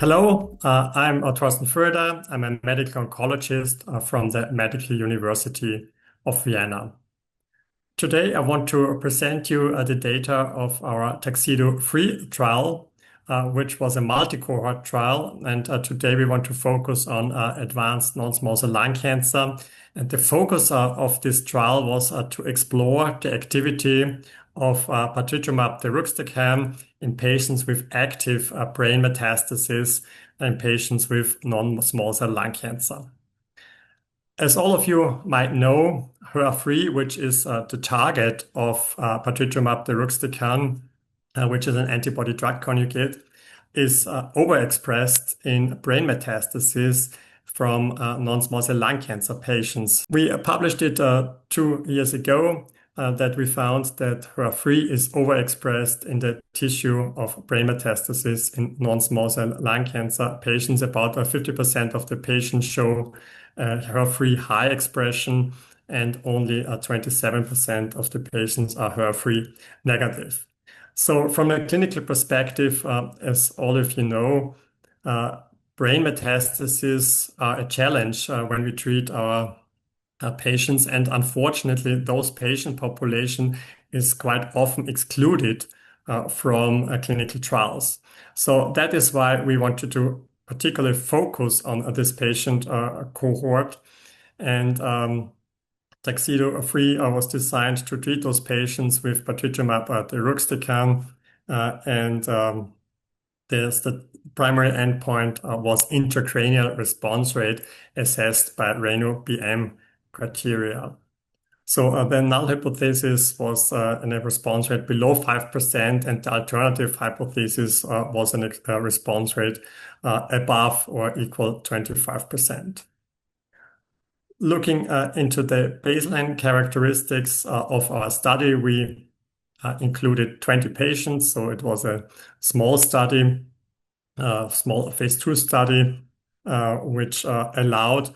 Hello, I'm Thorsten Füreder. I'm a medical oncologist from the Medical University of Vienna. Today, I want to present you the data of our TUXEDO-3 trial, which was a multi-cohort trial. And today we want to focus on advanced non-small cell lung cancer. And the focus of this trial was to explore the activity of patritumab deruxtecan in patients with active brain metastases and patients with non-small cell lung cancer. As all of you might know, HER3, which is the target of patritumab deruxtecan, which is an antibody drug conjugate, is overexpressed in brain metastases from non-small cell lung cancer patients. We published it 2 years ago that we found that HER3 is overexpressed in the tissue of brain metastases in non-small cell lung cancer patients. About 50% of the patients show HER3 high expression, and only 27% of the patients are HER3 negative. So from a clinical perspective, as all of you know, brain metastases are a challenge when we treat our patients, and unfortunately, those patient population is quite often excluded from clinical trials. So that is why we wanted to particularly focus on this patient cohort. And TUXEDO-3 was designed to treat those patients with patritumab deruxtecan, and the primary endpoint was intracranial response rate assessed by RANO-BM criteria. So the null hypothesis was a response rate below 5%, and the alternative hypothesis was a response rate above or equal 25%. Looking into the baseline characteristics of our study, we included 20 patients, so it was a small study, small phase 2 study, which allowed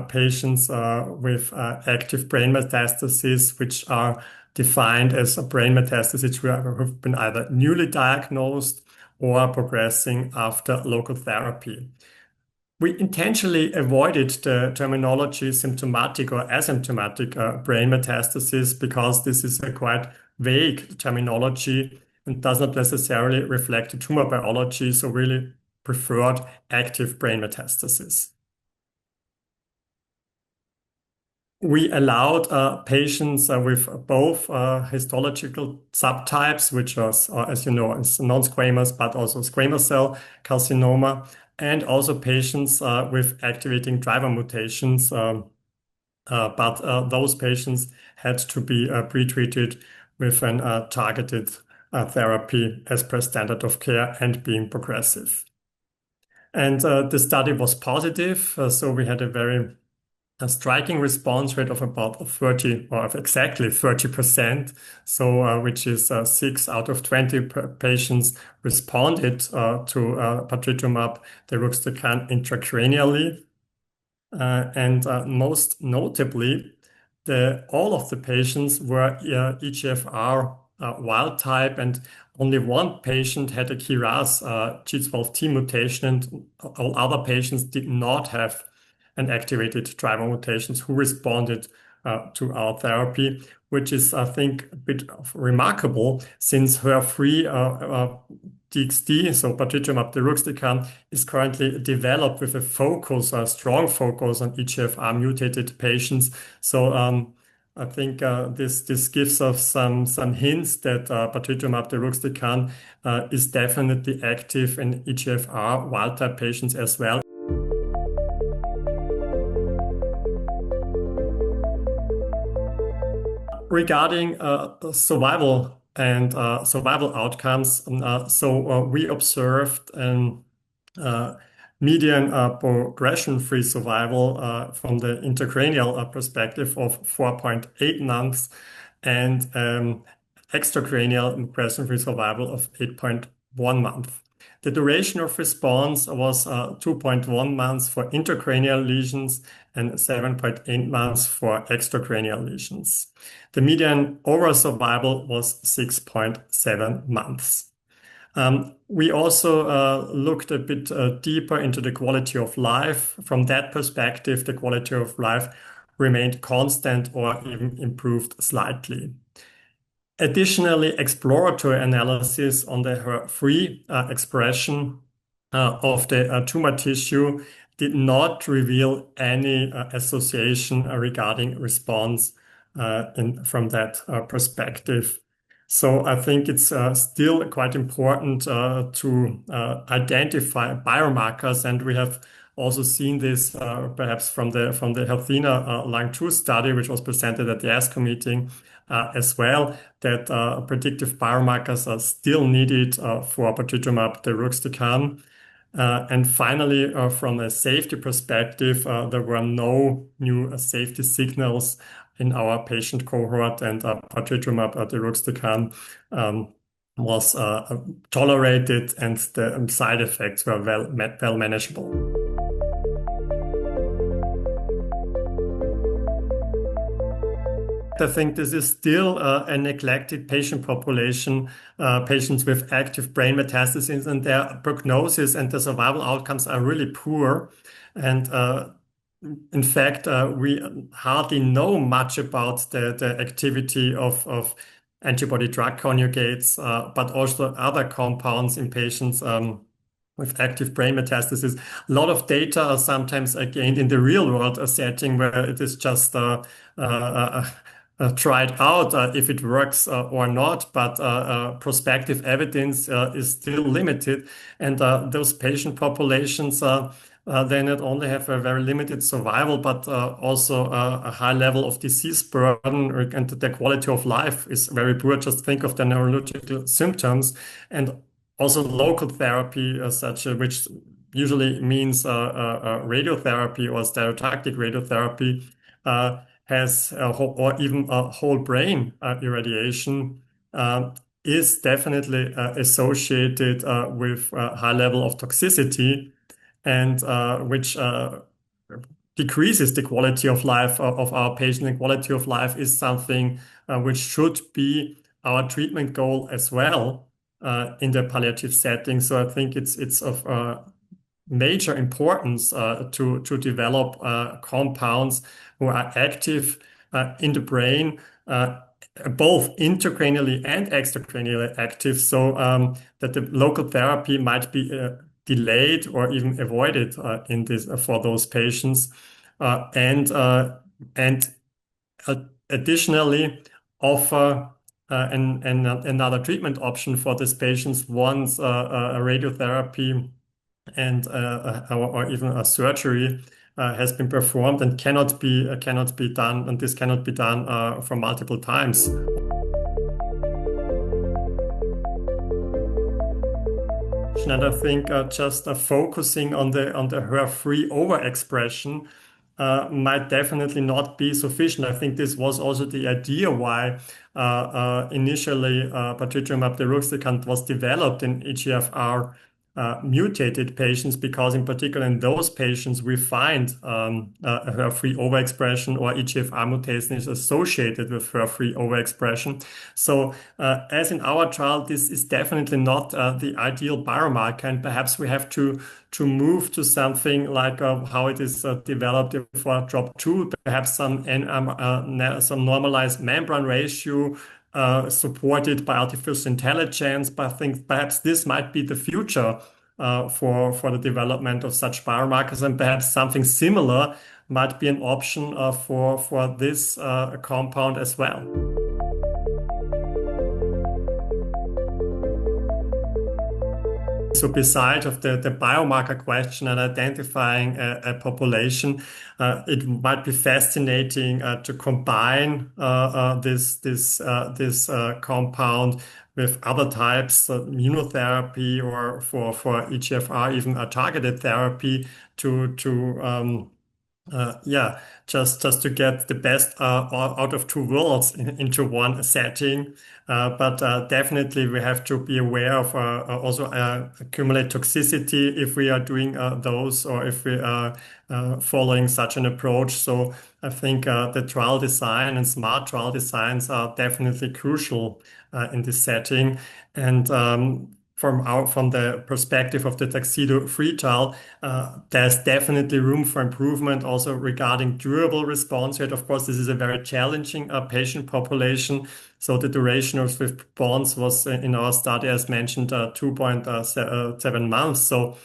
patients with active brain metastases, which are defined as a brain metastasis who have been either newly diagnosed or progressing after local therapy. We intentionally avoided the terminology symptomatic or asymptomatic brain metastasis because this is a quite vague terminology and does not necessarily reflect the tumor biology, so really preferred active brain metastasis. We allowed patients with both histological subtypes, which was, as you know, is non-squamous, but also squamous cell carcinoma, and also patients with activating driver mutations. But those patients had to be pretreated with a targeted therapy as per standard of care and being progressive. And the study was positive, so we had a striking response rate of about 30, or of exactly 30%, so which is 6 out of 20 patients responded to patritumab deruxtecan intracranially. And most notably, all of the patients were EGFR wild type, and only one patient had a KRAS G12D mutation, and all other patients did not have an activated driver mutations who responded to our therapy, which is, I think, a bit remarkable since HER3-DXd, so patritumab deruxtecan, is currently developed with a strong focus on EGFR mutated patients. So I think this gives us some hints that patritumab deruxtecan is definitely active in EGFR wild type patients as well. Regarding survival and survival outcomes, we observed median progression-free survival from the intracranial perspective of 4.8 months and extracranial progression-free survival of 8.1 months. The duration of response was 2.1 months for intracranial lesions and 7.8 months for extracranial lesions. The median overall survival was 6.7 months. We also looked a bit deeper into the quality of life. From that perspective, the quality of life remained constant or even improved slightly. Additionally, exploratory analysis on the HER3 expression of the tumor tissue did not reveal any association regarding response from that perspective. So I think it's still quite important to identify biomarkers, and we have also seen this perhaps from the Healthina Lung 2 study, which was presented at the ASCO meeting as well, that predictive biomarkers are still needed for patritumab deruxtecan. And finally, from a safety perspective, there were no new safety signals in our patient cohort, and patritumab deruxtecan was tolerated, and the side effects were well manageable. I think this is still a neglected patient population, patients with active brain metastases, and their prognosis and the survival outcomes are really poor. And in fact, we hardly know much about the activity of antibody drug conjugates, but also other compounds in patients with active brain metastases. A lot of data are sometimes gained in the real world setting where it is just tried out if it works or not, but prospective evidence is still limited. And those patient populations, they not only have a very limited survival, but also a high level of disease burden, and the quality of life is very poor. Just think of the neurological symptoms, and also local therapy, which usually means radiotherapy or stereotactic radiotherapy, has or even a whole brain irradiation is definitely associated with a high level of toxicity, and which decreases the quality of life of our patient. And quality of life is something which should be our treatment goal as well in the palliative setting. So I think it's of major importance to develop compounds who are active in the brain, both intracranially and extracranially active, so that the local therapy might be delayed or even avoided in this for those patients, and additionally offer another treatment option for these patients once a radiotherapy and or even a surgery has been performed and cannot be done, and this cannot be done for multiple times. And I think just focusing on the HER3 overexpression might definitely not be sufficient. I think this was also the idea why initially patritumab deruxtecan was developed in EGFR mutated patients, because in particular in those patients we find HER3 overexpression, or EGFR mutation is associated with HER3 overexpression. So as in our trial, this is definitely not the ideal biomarker, and perhaps we have to move to something like how it is developed for TROP2, perhaps some normalized membrane ratio supported by artificial intelligence. But I think perhaps this might be the future for the development of such biomarkers, and perhaps something similar might be an option for this compound as well. So besides of the biomarker question and identifying a population, it might be fascinating to combine this compound with other types of immunotherapy, or for EGFR even a targeted therapy just to get the best out of two worlds into one setting. But definitely we have to be aware of also accumulate toxicity if we are doing those, or if we are following such an approach. So I think the trial design and smart trial designs are definitely crucial in this setting. And from the perspective of the TUXEDO-3 trial, there's definitely room for improvement also regarding durable response rate. Of course, this is a very challenging patient population. So the duration of response was in our study, as mentioned, 2.7 months. So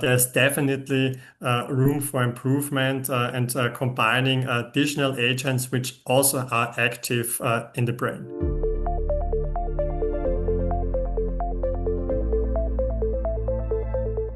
there's definitely room for improvement and combining additional agents which also are active in the brain.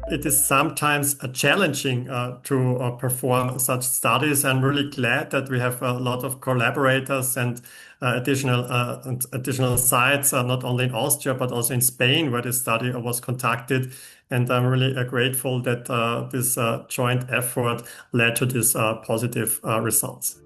It is sometimes challenging to perform such studies. I'm really glad that we have a lot of collaborators and additional sites, not only in Austria, but also in Spain, where this study was conducted. And I'm really grateful that this joint effort led to these positive results.